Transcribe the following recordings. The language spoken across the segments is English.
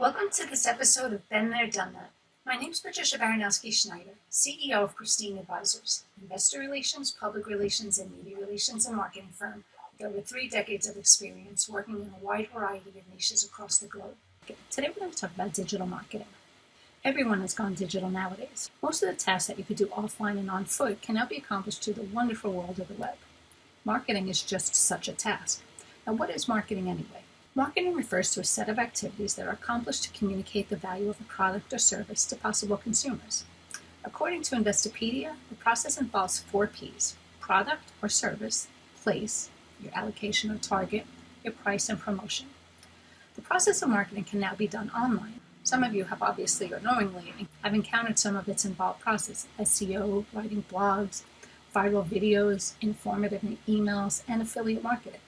Welcome to this episode of Been There, Done That. My name is Patricia Baronowski-Schneider, CEO of Pristine Advisors, investor relations, public relations, and media relations and marketing firm with over 3 decades of experience working in a wide variety of niches across the globe. Today we're going to talk about digital marketing. Everyone has gone digital nowadays. Most of the tasks that you could do offline and on foot can now be accomplished through the wonderful world of the web. Marketing is just such a task. Now, what is marketing anyway? Marketing refers to a set of activities that are accomplished to communicate the value of a product or service to possible consumers. According to Investopedia, the process involves 4 Ps: product or service, place, your allocation or target, your price, and promotion. The process of marketing can now be done online. Some of you have obviously or knowingly have encountered some of its involved process: SEO, writing blogs, viral videos, informative emails, and affiliate marketing.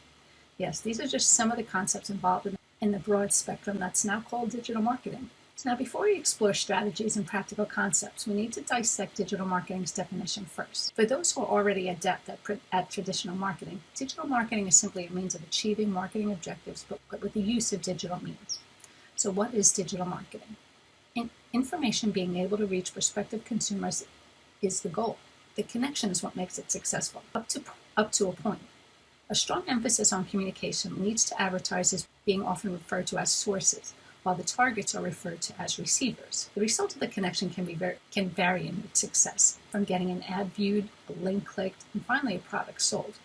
Yes, these are just some of the concepts involved in the broad spectrum that's now called digital marketing. So now, before we explore strategies and practical concepts, we need to dissect digital marketing's definition first. For those who are already adept at traditional marketing, digital marketing is simply a means of achieving marketing objectives, but with the use of digital means. So what is digital marketing? Information being able to reach prospective consumers is the goal. The connection is what makes it successful, up to a point. A strong emphasis on communication leads to advertisers being often referred to as sources, while the targets are referred to as receivers. The result of the connection can vary in its success, from getting an ad viewed, a link clicked, and finally a product sold.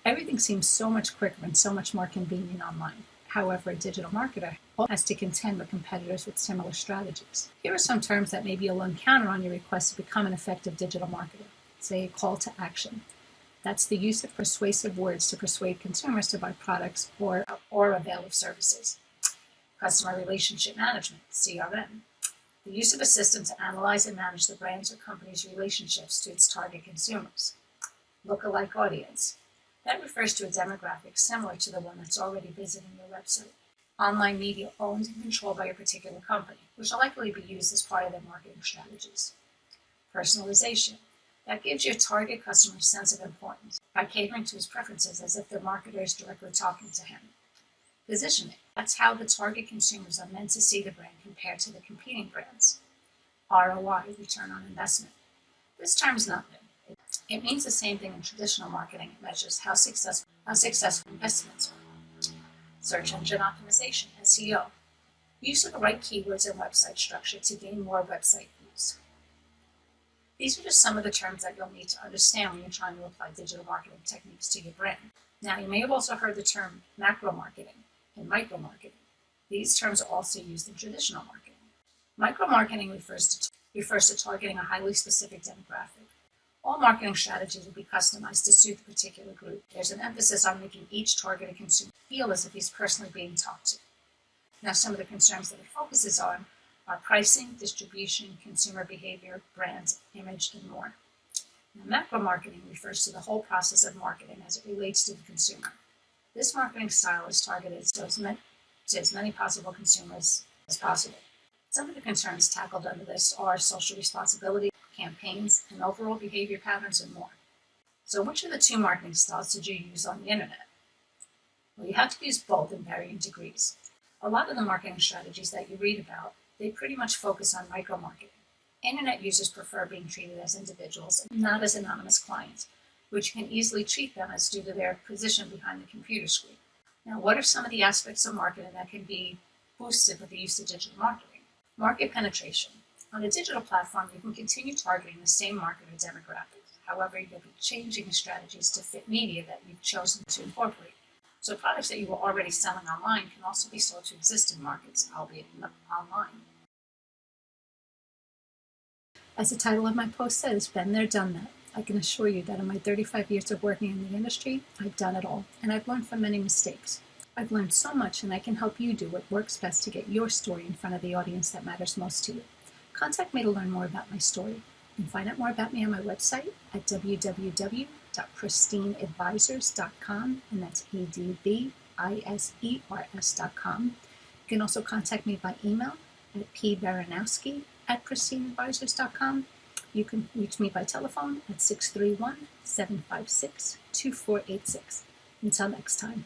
Everything seems so much quicker and so much more convenient online. However, a digital marketer has to contend with competitors with similar strategies. Here are some terms that maybe you'll encounter on your request to become an effective digital marketer. Say a call to action. That's the use of persuasive words to persuade consumers to buy products or avail of services. Customer relationship management, CRM. The use of a system to analyze and manage the brand's or company's relationships to its target consumers. Lookalike audience. That refers to a demographic similar to the one that's already visiting your website. Online media owned and controlled by a particular company, which will likely be used as part of their marketing strategies. Personalization. That gives your target customer a sense of importance by catering to his preferences as if the marketer is directly talking to him. Positioning. That's how the target consumers are meant to see the brand compared to the competing brands. ROI, return on investment. This term is not new. It means the same thing in traditional marketing. It measures how successful investments are. Search engine optimization, SEO. Use of the right keywords and website structure to gain more website views. These are just some of the terms that you'll need to understand when you're trying to apply digital marketing techniques to your brand. Now, you may have also heard the term macro marketing and micro marketing. These terms are also used in traditional marketing. Micro marketing refers to targeting a highly specific demographic. All marketing strategies will be customized to suit the particular group. There's an emphasis on making each targeted consumer feel as if he's personally being talked to. Now, some of the concerns that it focuses on are pricing, distribution, consumer behavior, brands, image, and more. Now, macro marketing refers to the whole process of marketing as it relates to the consumer. This marketing style is targeted to as many possible consumers as possible. Some of the concerns tackled under this are social responsibility, campaigns, and overall behavior patterns, and more. So which of the 2 marketing styles did you use on the internet? Well, you have to use both in varying degrees. A lot of the marketing strategies that you read about, they pretty much focus on micro-marketing. Internet users prefer being treated as individuals and not as anonymous clients, which you can easily treat them as due to their position behind the computer screen. Now, what are some of the aspects of marketing that can be boosted with the use of digital marketing? Market penetration. On a digital platform, you can continue targeting the same market or demographics. However, you'll be changing the strategies to fit media that you've chosen to incorporate. So products that you were already selling online can also be sold to existing markets, albeit online. As the title of my post says, been there, done that. I can assure you that in my 35 years of working in the industry, I've done it all, and I've learned from many mistakes. I've learned so much, and I can help you do what works best to get your story in front of the audience that matters most to you. Contact me to learn more about my story. You can find out more about me on my website at www.pristineadvisors.com, and that's EDVISERS.com. You can also contact me by email at pbaronowski@pristineadvisors.com. You can reach me by telephone at 631-756-2486. Until next time.